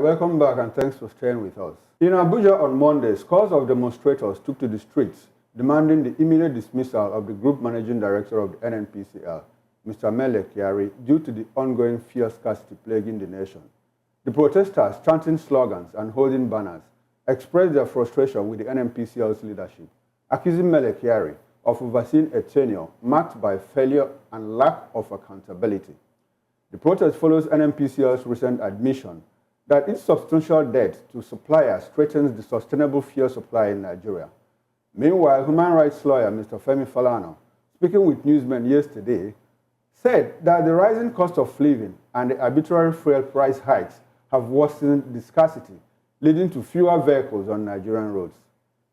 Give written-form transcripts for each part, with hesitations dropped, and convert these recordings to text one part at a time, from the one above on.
welcome back and thanks for staying with us. In Abuja on Monday, scores of demonstrators took to the streets demanding the immediate dismissal of the Group Managing Director of the NNPCL, Mr. Mele Kyari, due to the ongoing fuel scarcity plaguing the nation. The protesters, chanting slogans and holding banners, expressed their frustration with the NNPCL's leadership, accusing Mele Kyari of overseeing a tenure marked by failure and lack of accountability. The protest follows NNPCL's recent admission that its substantial debt to suppliers threatens the sustainable fuel supply in Nigeria. Meanwhile, human rights lawyer Mr. Femi Falana, speaking with newsmen yesterday, said that the rising cost of living and the arbitrary fuel price hikes have worsened the scarcity, leading to fewer vehicles on Nigerian roads.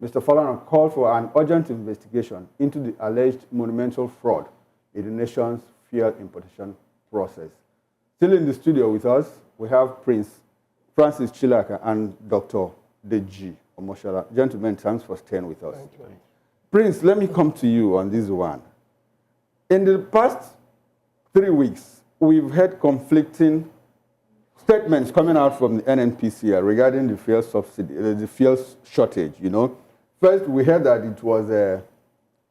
Mr. Falana called for an urgent investigation into the alleged monumental fraud in the nation's fuel importation process. Still in the studio with us, we have Prince Francis Chilaka and Dr. Deji Omoshala. Gentlemen, thanks for staying with us. Thank you. Prince, let me come to you on this one. In the past 3 weeks, we've had conflicting statements coming out from the NNPCL regarding the fuel subsidy, the fuel shortage, you know. First, we heard that it was a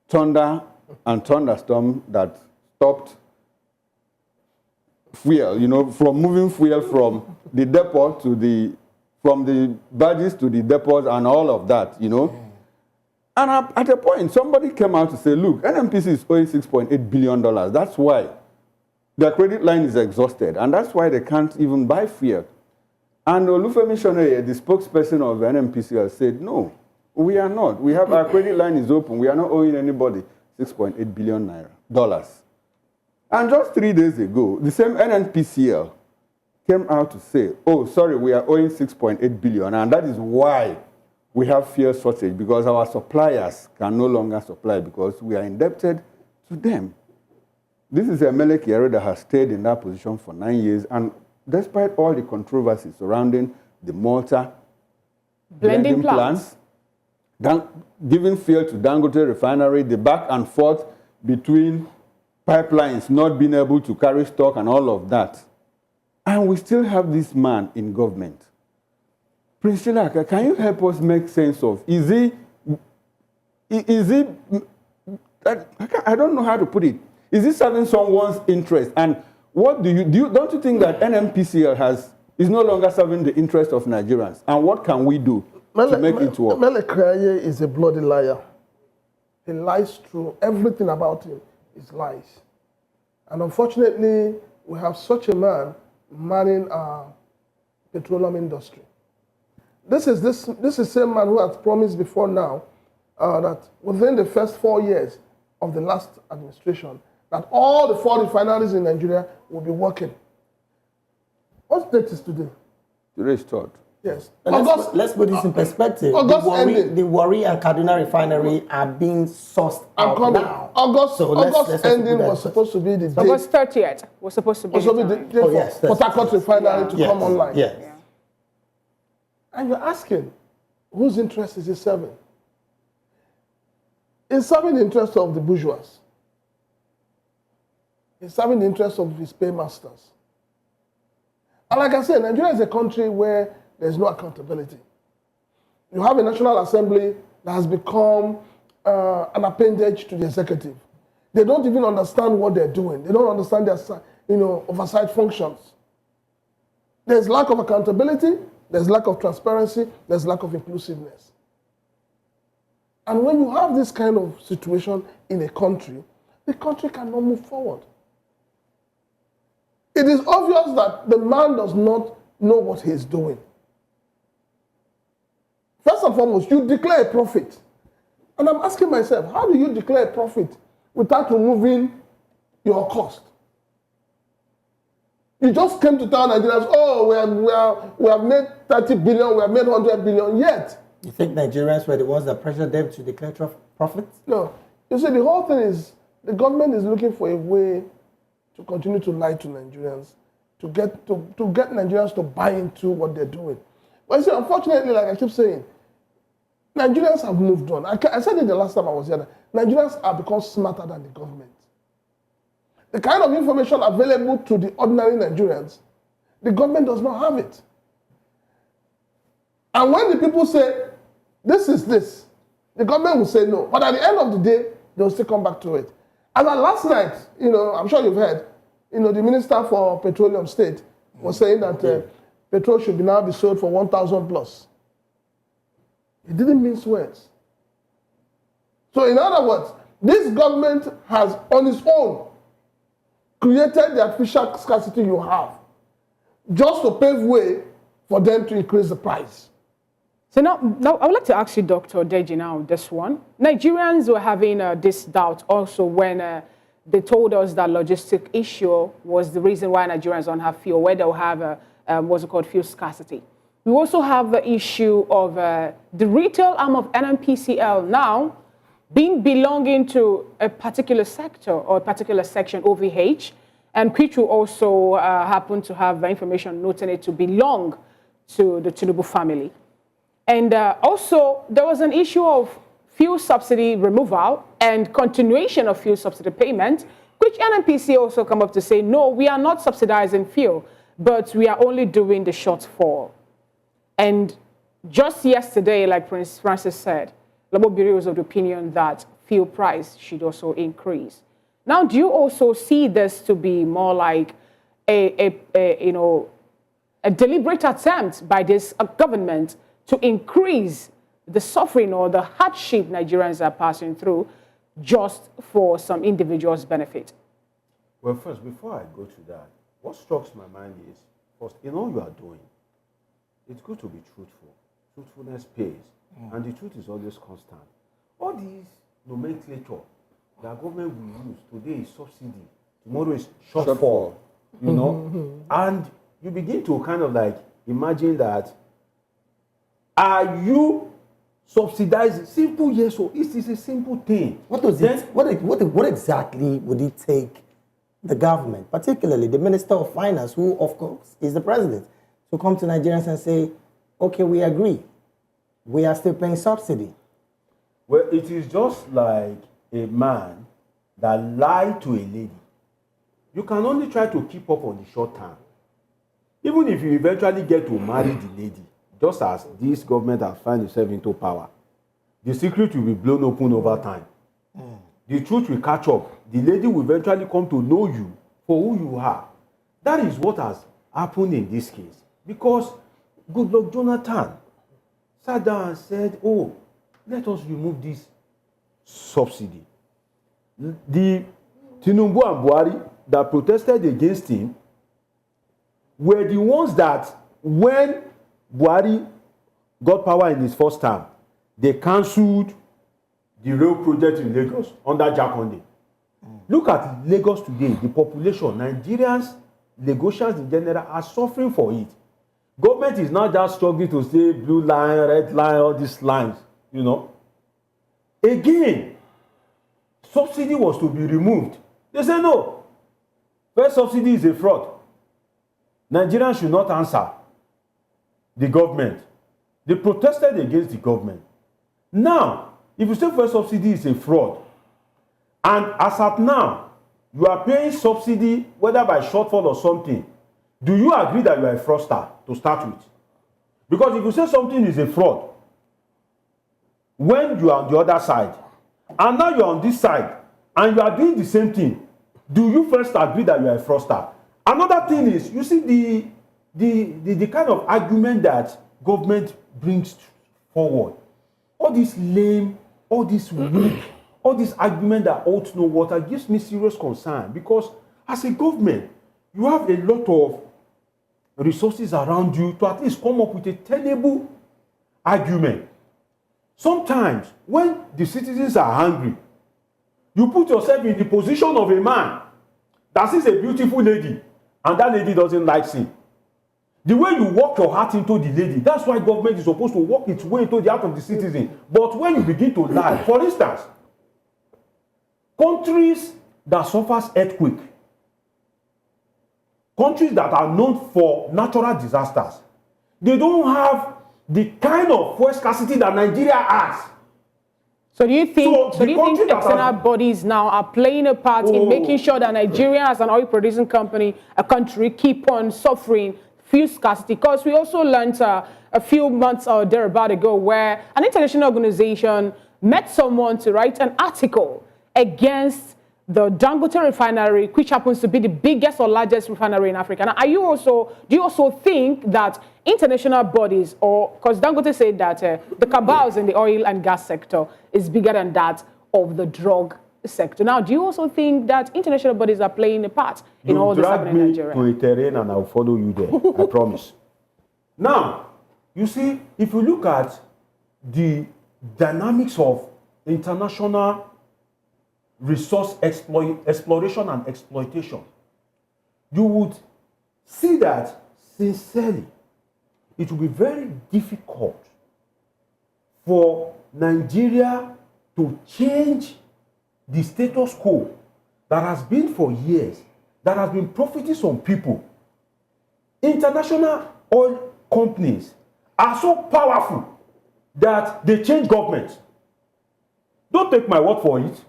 thunder and thunderstorm that stopped fuel, you know, from moving fuel from the depot to from the barges to the depots and all of that, you know. And at a point, somebody came out to say, look, NNPC is owing $6.8 billion. That's why their credit line is exhausted, and that's why they can't even buy fuel. And Olufemi Shoneye, the spokesperson of NNPCL, said, no, we are not. We have our credit line is open. We are not owing anybody $6.8 billion. And just 3 days ago, the same NNPCL came out to say, oh, sorry, we are owing $6.8 billion, and that is why we have fuel shortage, because our suppliers can no longer supply because we are indebted to them. This is a Mele Kyari that has stayed in that position for 9 years, and despite all the controversies surrounding the Malta blending plants, giving fuel to Dangote refinery, the back and forth between pipelines not being able to carry stock and all of that, and we still have this man in government. Prince Chilaka, can you help us make sense of, I don't know how to put it. Is this serving someone's interest? And what don't you think that NNPCL is no longer serving the interest of Nigerians? And what can we do to make it work? Mele Kyari is a bloody liar. He lies through. Everything about him is lies. And unfortunately, we have such a man manning our petroleum industry. This is the same man who has promised before now that within the first 4 years of the last administration, that all the 4 refineries in Nigeria will be working. What date is today? Today is 3rd. Yes. Let's put this in perspective. The Warri and Kaduna refinery are being sourced out now. August ending was supposed to be the date. August 30th was supposed to be the date for Port Harcourt refinery to come online. Yes. Yeah. And you're asking, whose interest is he serving? He's serving the interest of the bourgeois. He's serving the interest of his paymasters. And like I said, Nigeria is a country where there's no accountability. You have a National Assembly that has become an appendage to the executive. They don't even understand what they're doing. They don't understand their oversight functions. There's lack of accountability, there's lack of transparency, there's lack of inclusiveness. And when you have this kind of situation in a country, the country cannot move forward. It is obvious that the man does not know what he is doing. First and foremost, you declare a profit. And I'm asking myself, how do you declare a profit without removing your cost? You just came to tell Nigerians, oh, we have made 30 billion, we have made 100 billion, yet. You think Nigerians were the ones that pressured them to declare profits? No. You see, the whole thing is, the government is looking for a way to continue to lie to Nigerians, to get Nigerians to buy into what they're doing. But you see, unfortunately, like I keep saying, Nigerians have moved on. I said it the last time I was here, that Nigerians have become smarter than the government. The kind of information available to the ordinary Nigerians, the government does not have it. And when the people say, this is this, the government will say no. But at the end of the day, they'll still come back to it. And last night, I'm sure you've heard, the Minister for Petroleum State was saying that petrol should now be sold for 1,000 plus. It didn't mince words. So in other words, this government has on its own created the artificial scarcity you have just to pave way for them to increase the price. So now I would like to ask you, Dr. Deji, now this one. Nigerians were having this doubt also when they told us that logistic issue was the reason why Nigerians don't have fuel, where they'll have what's it called, fuel scarcity. We also have the issue of the retail arm of NNPCL now belonging to a particular sector or a particular section, OVH, and which will also happen to have information noting it to belong to the Tinubu family. And also, there was an issue of fuel subsidy removal and continuation of fuel subsidy payment, which NNPC also come up to say, no, we are not subsidizing fuel, but we are only doing the shortfall. And just yesterday, like Prince Francis said, Labour Bureau was of the opinion that fuel price should also increase. Now, do you also see this to be more like a deliberate attempt by this government to increase the suffering or the hardship Nigerians are passing through just for some individuals' benefit? Well, first, before I go to that, what strikes my mind is, first, in all you are doing, it's good to be truthful. Truthfulness pays, and the truth is always constant. All these nomenclature that government will use, today is subsidy, tomorrow is shortfall, you know, and you begin to kind of like imagine that, are you subsidizing? Simple yes or it is a simple thing. What exactly would it take the government, particularly the Minister of Finance, who of course is the president, to come to Nigerians and say, okay, we agree, we are still paying subsidy? Well, it is just like a man that lied to a lady. You can only try to keep up on the short term. Even if you eventually get to marry the lady, just as this government has found itself into power, the secret will be blown open over time. The truth will catch up. The lady will eventually come to know you for who you are. That is what has happened in this case. Because Goodluck Jonathan sat down and said, oh, let us remove this subsidy. The Tinubu and Buhari that protested against him were the ones that, when Buhari got power in his first term, they cancelled the rail project in Lagos under Jakonde. Look at Lagos today, the population, Nigerians, Lagosians in general are suffering for it. Government is not just struggling to say blue line, red line, all these lines, you know. Again, subsidy was to be removed. They say no. First subsidy is a fraud. Nigerians should not answer the government. They protested against the government. Now, if you say first subsidy is a fraud, and as at now, you are paying subsidy, whether by shortfall or something, do you agree that you are a fraudster to start with? Because if you say something is a fraud, when you are on the other side, and now you are on this side, and you are doing the same thing, do you first agree that you are a fraudster? Another thing is, you see the kind of argument that government brings forward. All this lame, all this weak, all this argument that holds no water gives me serious concern, because as a government, you have a lot of resources around you to at least come up with a tenable argument. Sometimes, when the citizens are hungry, you put yourself in the position of a man that sees a beautiful lady, and that lady doesn't like him. The way you walk your heart into the lady, that's why government is supposed to walk its way into the heart of the citizen. But when you begin to lie, for instance, countries that suffers earthquake, countries that are known for natural disasters, they don't have the kind of fuel scarcity that Nigeria has. So do you think, external bodies now are playing a part in making sure that Nigeria as an oil-producing country, keep on suffering fuel scarcity? Because we also learned a few months or thereabout ago where an international organization met someone to write an article against the Dangote refinery, which happens to be the biggest or largest refinery in Africa. Now, do you also think that international bodies, or because Dangote said that the cabals in the oil and gas sector is bigger than that of the drug sector. Now, do you also think that international bodies are playing a part in all this happening in Nigeria? You drag me to a terrain and I'll follow you there, I promise. Now, you see, if you look at the dynamics of international resource exploration and exploitation, you would see that, sincerely, it will be very difficult for Nigeria to change the status quo that has been for years, that has been profiting some people. International oil companies are so powerful that they change government. Don't take my word for it.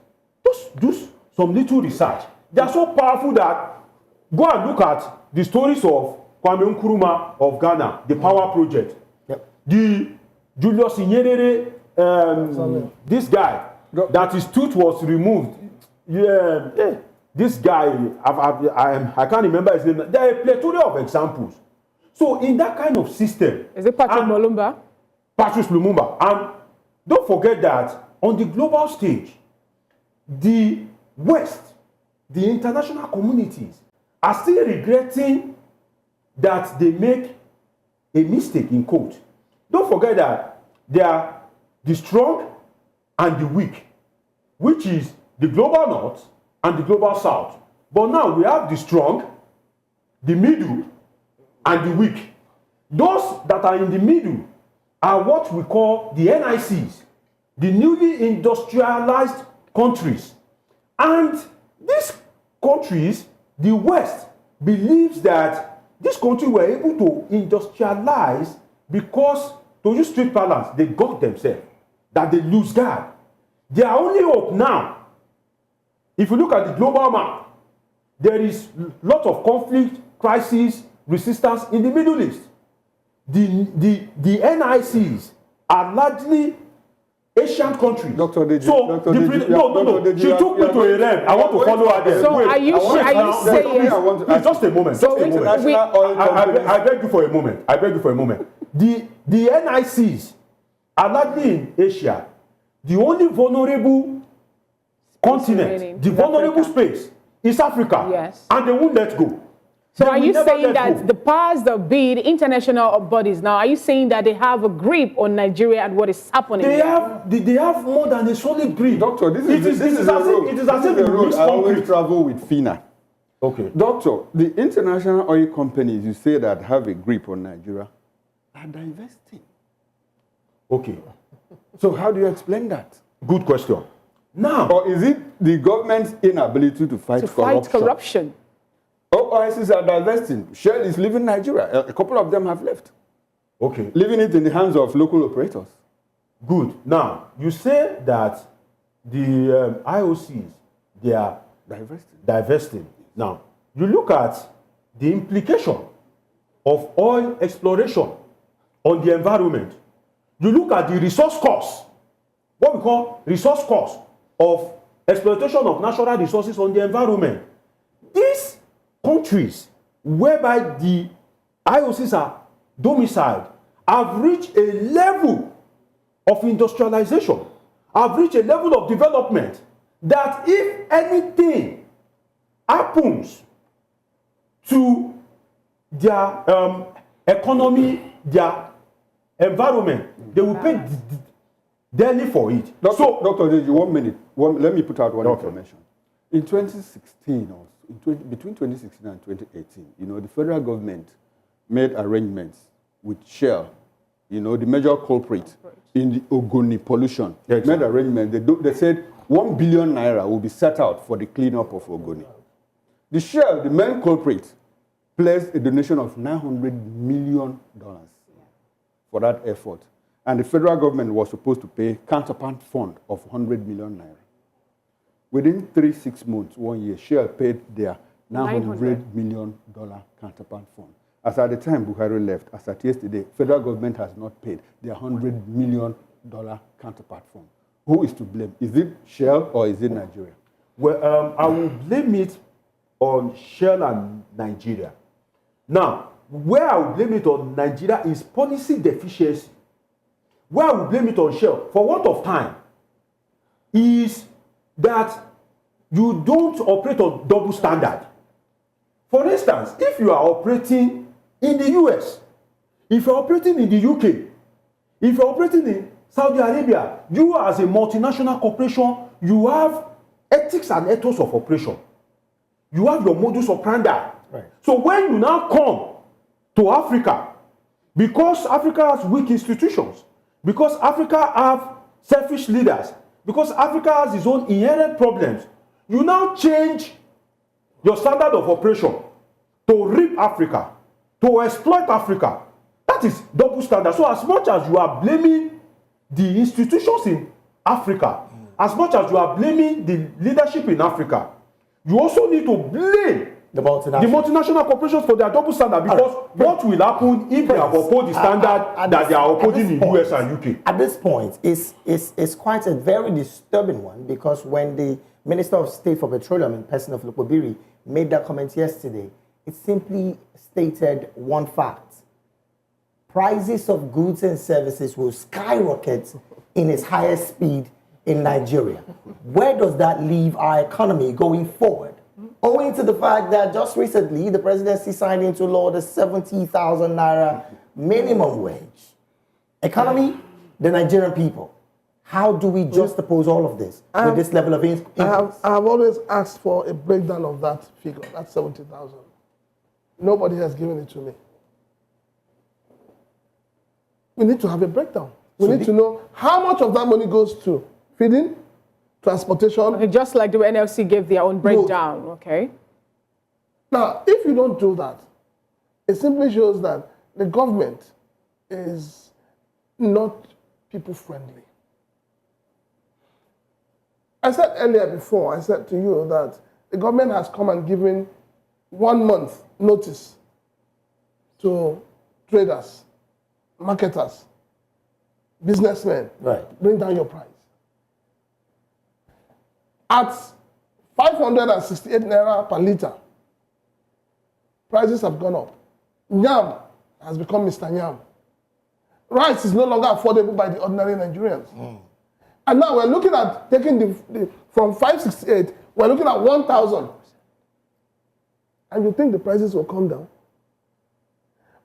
Just do some little research. They are so powerful that go and look at the stories of Kwame Nkrumah of Ghana, the Power Project. Yep. The Julius Nyerere, this guy, that his tooth was removed. This guy, I can't remember his name. There are a plethora of examples. So in that kind of system... Is it Patrice Lumumba? Patrice Lumumba. And don't forget that on the global stage, the West, the international communities, are still regretting that they make a mistake, in quote. Don't forget that they are the strong and the weak, which is the global north and the global south. But now we have the strong, the middle, and the weak. Those that are in the middle are what we call the NICs, the newly industrialized countries. And these countries, the West, believes that these countries were able to industrialize because, to use street parlance, they got themselves, that they lose guard. Their only hope now, if you look at the global map, there is a lot of conflict, crisis, resistance in the Middle East. The NICs are largely Asian countries. Dr. Deji, so, Dr. Deji, she took me to a realm. I want to follow her there. So Wait, are you saying... Please, just a moment. So I beg you for a moment. I beg you for a moment. The NICs are largely in Asia. The only vulnerable continent, the vulnerable space, is Africa. Yes. And they won't let go. So are you saying that the powers that be, the international bodies now, are you saying that they have a grip on Nigeria and what is happening? They have more than a solid grip. Doctor, this is as if the road I always travel with FINA. Okay. Doctor, the international oil companies you say that have a grip on Nigeria are divesting. Okay. So how do you explain that? Good question. Now, Or is it the government's inability to fight corruption? OICs are divesting. Shell is leaving Nigeria. A couple of them have left. okay. Leaving it in the hands of local operators. Good. Now, you say that the IOCs, they are divesting. Now, you look at the implication of oil exploration on the environment. You look at the resource cost, what we call resource cost of exploitation of natural resources on the environment. These countries whereby the IOCs are domiciled have reached a level of industrialization, have reached a level of development that if anything happens to their economy, their environment, they will pay dearly for it. Dr. Deji, 1 minute. Let me put out one Okay. information. In 2016, or between 2016 and 2018, the federal government made arrangements with Shell, the major culprit in the Ogoni pollution. Exactly. Made arrangements. They said 1 billion naira will be set out for the cleanup of Ogoni. The Shell, the main culprit, pledged a donation of $900 million for that effort. And the federal government was supposed to pay counterpart fund of 100 million naira. Within 3-6 months, 1 year, Shell paid their $900 million counterpart fund. As at the time Buhari left, as at yesterday, federal government has not paid their $100 million counterpart fund. Who is to blame? Is it Shell or is it Nigeria? Well, I will blame it on Shell and Nigeria. Now, where I will blame it on Nigeria is policy deficiency. Where I will blame it on Shell, for want of time, is that you don't operate on double standard. For instance, if you are operating in the US, if you're operating in the UK, if you're operating in Saudi Arabia, you as a multinational corporation, you have ethics and ethos of operation. You have your modus operandi. Right. So when you now come to Africa, because Africa has weak institutions, because Africa have selfish leaders, because Africa has its own inherent problems, you now change your standard of operation to rip Africa, to exploit Africa. That is double standard. So as much as you are blaming the institutions in Africa, as much as you are blaming the leadership in Africa, you also need to blame The multinational. the multinational corporations for their double standard, because what will happen if they have upheld the standard that they are upholding in US and UK? At this point, it's quite a very disturbing one, because when the Minister of State for Petroleum in person of Lukobiri made that comment yesterday, it simply stated one fact. Prices of goods and services will skyrocket in its highest speed in Nigeria. Where does that leave our economy going forward? Owing to the fact that just recently the presidency signed into law the 70,000 naira minimum wage. Economy, the Nigerian people. How do we juxtapose all of this with this level of increase? I have always asked for a breakdown of that figure, that 70,000. Nobody has given it to me. We need to have a breakdown. We need to know how much of that money goes to feeding, transportation. Okay, just like the NLC gave their own breakdown, okay? Now, if you don't do that, it simply shows that the government is not people-friendly. I said earlier before, I said to you that the government has come and given 1 month notice to traders, marketers, businessmen. Right. Bring down your price. At 568 naira per litre, prices have gone up. Yam has become Mr. Yam. Rice is no longer affordable by the ordinary Nigerians. And now we're looking at taking from 568, we're looking at 1,000. And you think the prices will come down?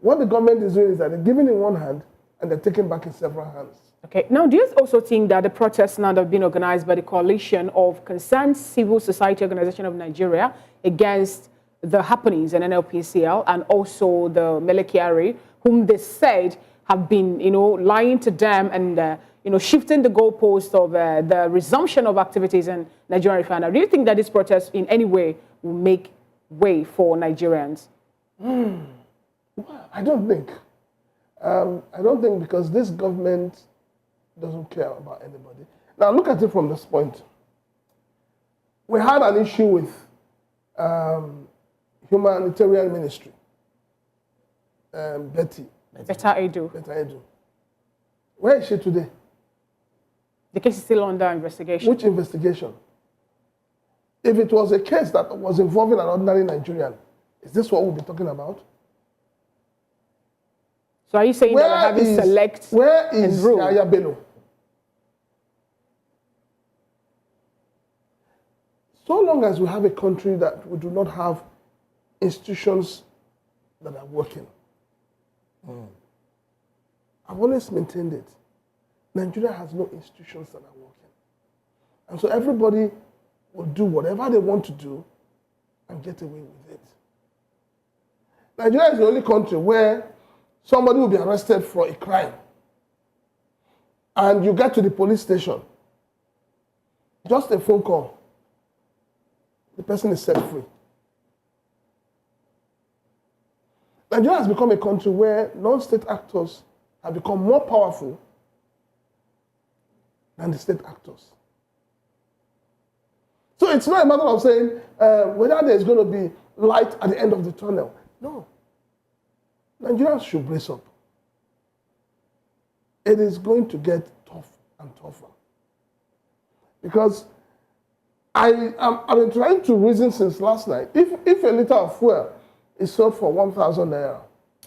What the government is doing is that they're giving in one hand and they're taking back in several hands. Okay. Now, do you also think that the protests now that have been organized by the coalition of concerned civil society organization of Nigeria against the happenings in NLPCL and also the Melekiari, whom they said have been, lying to them and, shifting the goalpost of the resumption of activities in Nigerian refinery? Do you think that this protest in any way will make way for Nigerians? I don't think. I don't think, because this government doesn't care about anybody. Now look at it from this point. We had an issue with humanitarian ministry, Betty Edu. Where is she today? The case is still under investigation. Which investigation? If it was a case that was involving an ordinary Nigerian, is this what we'll be talking about? So are you saying that we're having select Where is and rule? Yaya Bello? So long as we have a country that we do not have institutions that are working, I've always maintained it. Nigeria has no institutions that are working. And so everybody will do whatever they want to do and get away with it. Nigeria is the only country where somebody will be arrested for a crime and you get to the police station, just a phone call, the person is set free. Nigeria has become a country where non-state actors have become more powerful than the state actors. So it's not a matter of saying whether there's going to be light at the end of the tunnel. No. Nigerians should brace up. It is going to get tough and tougher. Because I've been trying to reason since last night. If a liter of fuel is sold for 1,000 naira,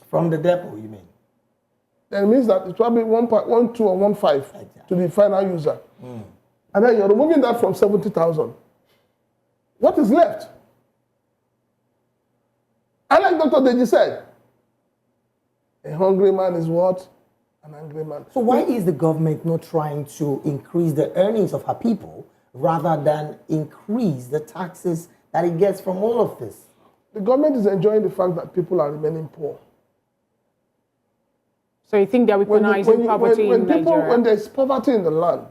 From the depot, you mean? then it means that it's probably 1.12 or 1.5 to the final user. And then you're removing that from 70,000. What is left? And like Dr. Deji said, a hungry man is what? An angry man. So why is the government not trying to increase the earnings of her people rather than increase the taxes that it gets from all of this? The government is enjoying the fact that people are remaining poor. So you think they're weaponizing poverty in Nigeria? When there's poverty in the land,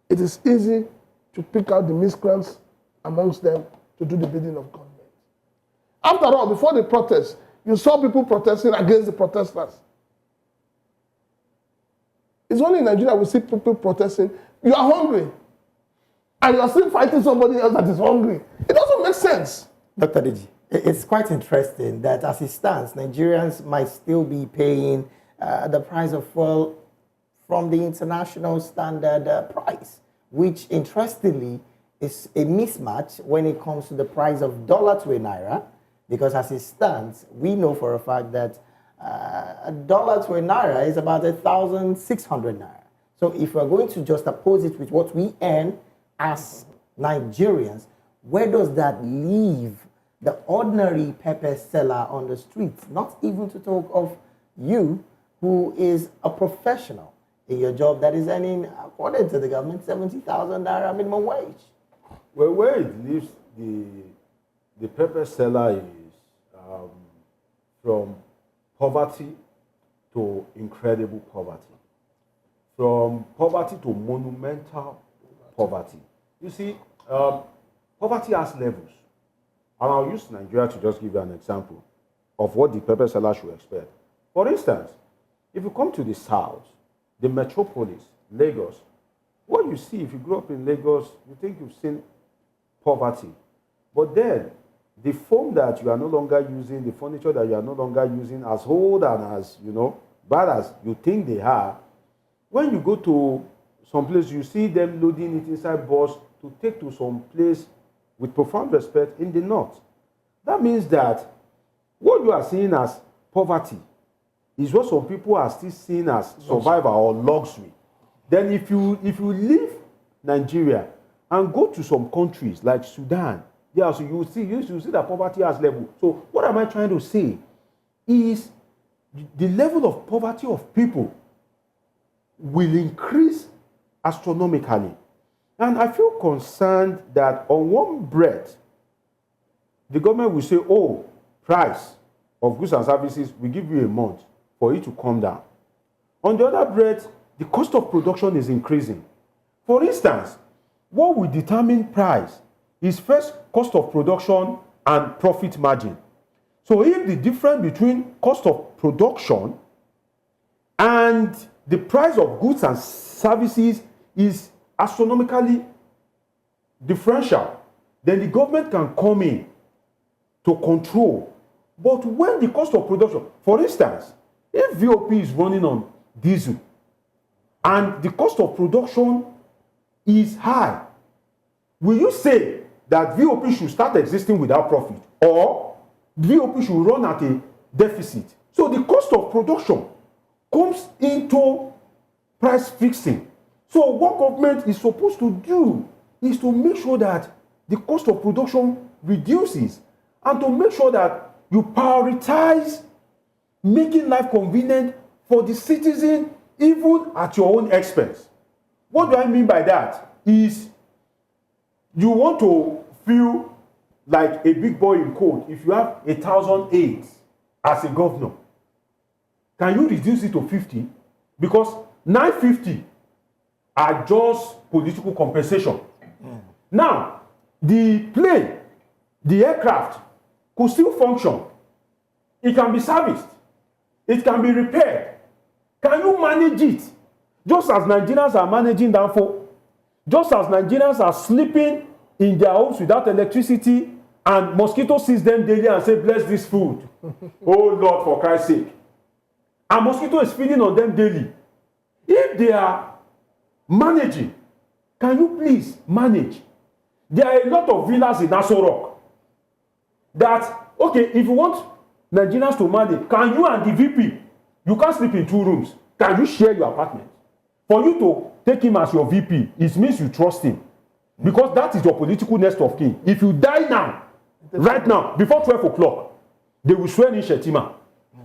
it is easy to pick out the miscreants amongst them to do the bidding of government. After all, before the protest, you saw people protesting against the protesters. It's only in Nigeria we see people protesting. You are hungry, and you are still fighting somebody else that is hungry. It doesn't make sense. Dr. Deji, it's quite interesting that as it stands, Nigerians might still be paying the price of fuel from the international standard price, which interestingly is a mismatch when it comes to the price of dollar to a naira, because as it stands, we know for a fact that a dollar to a naira is about 1,600 naira. So if we're going to just oppose it with what we earn as Nigerians, where does that leave the ordinary pepper seller on the streets? Not even to talk of you, who is a professional in your job that is earning, according to the government, 70,000 naira minimum wage. Well, where it leaves the pepper seller is from poverty to incredible poverty, from poverty to monumental poverty. You see, poverty has levels. And I'll use Nigeria to just give you an example of what the pepper seller should expect. For instance, if you come to the south, the metropolis, Lagos, what you see if you grew up in Lagos, you think you've seen poverty. But then, the foam that you are no longer using, the furniture that you are no longer using, as old and as, bad as you think they are, when you go to some place, you see them loading it inside bus to take to some place with profound respect in the north. That means that what you are seeing as poverty is what some people are still seeing as survival or luxury. Then if you leave Nigeria and go to some countries like Sudan, yeah, so you see that poverty has level. So what am I trying to say is the level of poverty of people will increase astronomically. And I feel concerned that on one breath, the government will say, oh, price of goods and services, we give you a month for it to come down. On the other breath, the cost of production is increasing. For instance, what will determine price is first cost of production and profit margin. So if the difference between cost of production and the price of goods and services is astronomically differential, then the government can come in to control. But when the cost of production, for instance, if VOP is running on diesel and the cost of production is high, will you say that VOP should start existing without profit, or VOP should run at a deficit? So the cost of production comes into price fixing. So what government is supposed to do is to make sure that the cost of production reduces and to make sure that you prioritize making life convenient for the citizen even at your own expense. What do I mean by that? Is you want to feel like a big boy in court if you have 1,000 aides as a governor. Can you reduce it to 50? Because 950 are just political compensation. Now, the plane, the aircraft could still function. It can be serviced. It can be repaired. Can you manage it? Just as Nigerians are managing Danfo, just as Nigerians are sleeping in their homes without electricity and mosquito sees them daily and say, bless this food. Oh Lord, for Christ's sake. And mosquito is feeding on them daily. If they are managing, can you please manage? There are a lot of villas in Aso Rock that, okay, if you want Nigerians to manage, can you and the VP, you can't sleep in 2 rooms. Can you share your apartment? For you to take him as your VP, it means you trust him. Because that is your political nest of kin. If you die now, right now, before 12 o'clock, they will swear in Shetima.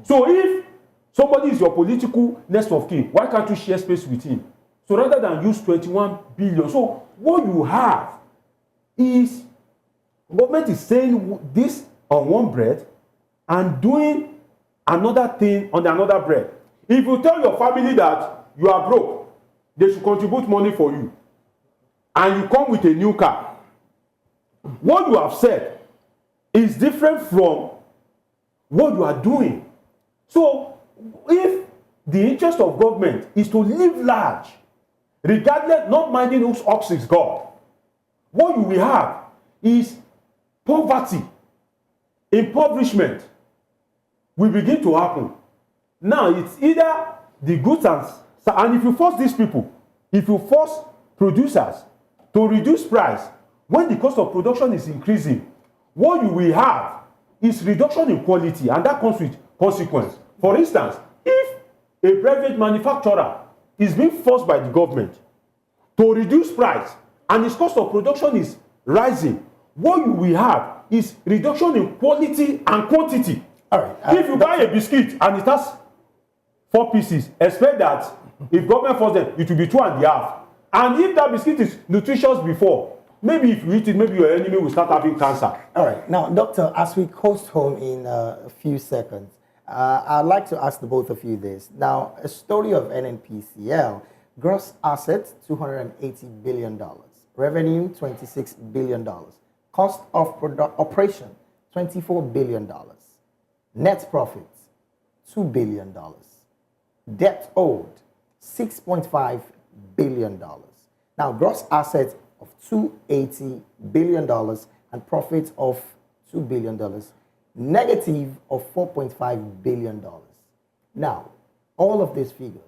So if somebody is your political nest of kin, why can't you share space with him? So rather than use 21 billion. So what you have is government is saying this on one bread and doing another thing on another bread. If you tell your family that you are broke, they should contribute money for you, and you come with a new car, what you have said is different from what you are doing. So if the interest of government is to live large, regardless, not minding whose ox is God, what you will have is poverty, impoverishment will begin to happen. Now it's either the goods and if you force these people, if you force producers to reduce price when the cost of production is increasing, what you will have is reduction in quality, and that comes with consequence. For instance, if a private manufacturer is being forced by the government to reduce price and its cost of production is rising, what you will have is reduction in quality and quantity. All right. If you buy a biscuit and it has 4 pieces, expect that if government forces them, it will be 2.5. And if that biscuit is nutritious before, maybe if you eat it, maybe your enemy will start having cancer. All right. Now, Doctor, as we coast home in a few seconds, I'd like to ask the both of you this. Now, a story of NNPCL, gross assets, $280 billion. Revenue, $26 billion. Cost of operation, $24 billion. Net profits, $2 billion. Debt owed, $6.5 billion. Now, gross assets of $280 billion and profits of $2 billion. Negative of $4.5 billion. Now, all of these figures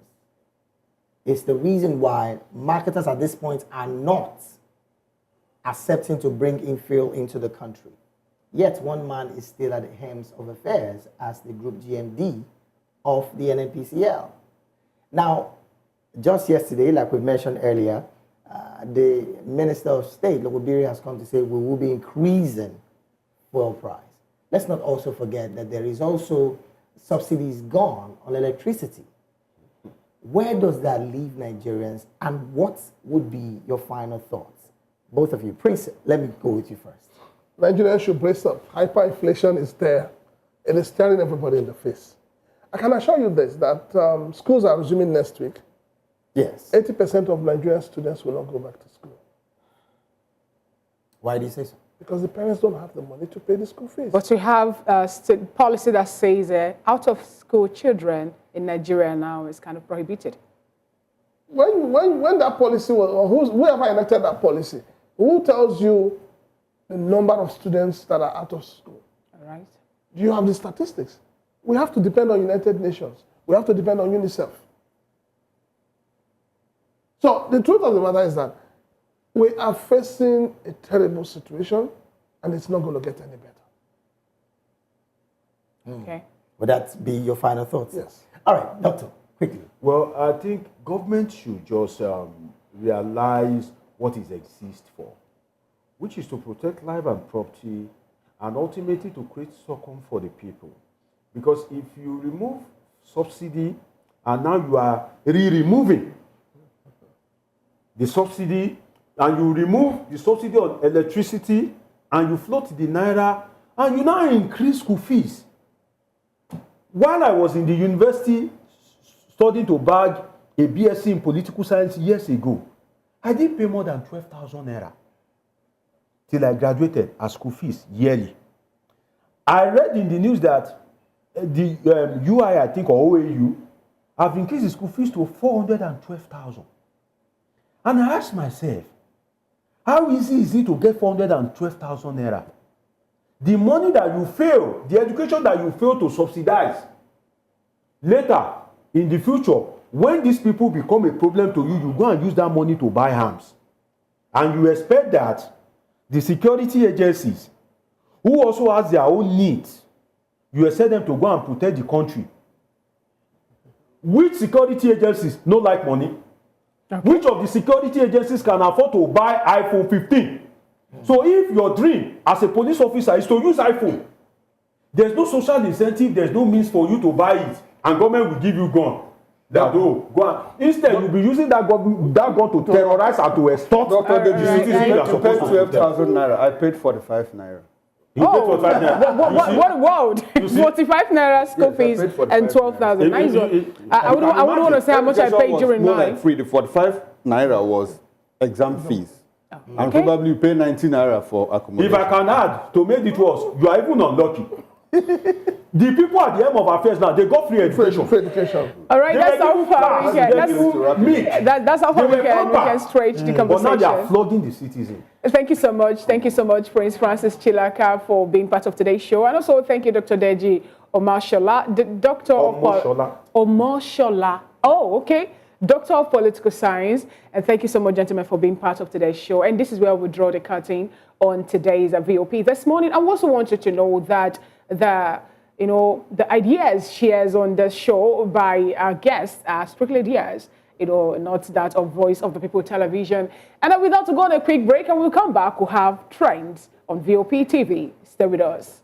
is the reason why marketers at this point are not accepting to bring in fuel into the country. Yet one man is still at the helms of affairs as the group GMD of the NNPCL. Now, just yesterday, like we mentioned earlier, the Minister of State, Lokobiri, has come to say we will be increasing fuel price. Let's not also forget that there is also subsidies gone on electricity. Where does that leave Nigerians, and what would be your final thoughts? Both of you. Prince, let me go with you first. Nigerians should brace up. Hyperinflation is there. It is staring everybody in the face. I can assure you this, that schools are resuming next week. Yes. 80% of Nigerian students will not go back to school. Why do you say so? Because the parents don't have the money to pay the school fees. But we have a policy that says out-of-school children in Nigeria now is kind of prohibited. When that policy was, or whoever enacted that policy, who tells you the number of students that are out of school? All right. Do you have the statistics? We have to depend on United Nations. We have to depend on UNICEF. So the truth of the matter is that we are facing a terrible situation, and it's not going to get any better. Okay. Would that be your final thoughts? Yes. All right, Doctor, quickly. Well, I think government should just realize what it exists for, which is to protect life and property, and ultimately to create circum for the people. Because if you remove subsidy, and now you are removing the subsidy, and you remove the subsidy on electricity, and you float the naira, and you now increase school fees. While I was in the university studying to bag a BSc in political science years ago, I didn't pay more than 12,000 naira till I graduated as school fees yearly. I read in the news that the UI, I think, or OAU, have increased the school fees to 412,000. And I asked myself, how easy is it to get 412,000 naira? the money that you fail, the education that you fail to subsidize, later in the future, when these people become a problem to you, you go and use that money to buy arms. And you expect that the security agencies, who also has their own needs, you expect them to go and protect the country. Which security agencies don't like money? Okay. Which of the security agencies can afford to buy iPhone 15? So if your dream as a police officer is to use iPhone, there's no social incentive, there's no means for you to buy it, and government will give you gun. That go on. Instead, you'll be using that gun to terrorize and to extort the citizens you are To supposed pay to 12,000 naira, I paid 45 naira. You paid 45 naira. What world? 45 naira school Yes, I fees paid 45 and 12,000. naira. Nice one. I wouldn't want to say how much I paid during more mine. like free. The 45 naira was exam fees. And probably you pay 19 naira for accommodation. If I can add, to make it worse, you are even unlucky. The people at the end of affairs now, they got free education. Free education. All right, They that's were how given far we class, can. they That's, given meat. that's how far They we were can pampered. stretch the But now conversation. they are flogging the citizen. Thank you so much. Thank you so much, Prince Francis Chilaka, for being part of today's show. And also thank you, Dr. Deji Omosola, the Doctor Omosola. of Omosola. Oh, okay. Doctor of Political Science. And thank you so much, gentlemen, for being part of today's show. And this is where we draw the curtain on today's VOP. This morning, I also want you to know that the ideas shared on the show by our guests are strictly ideas, not that of Voice of the People Television. And without to go on a quick break, and we'll come back, we'll have trends on VOP TV. Stay with us.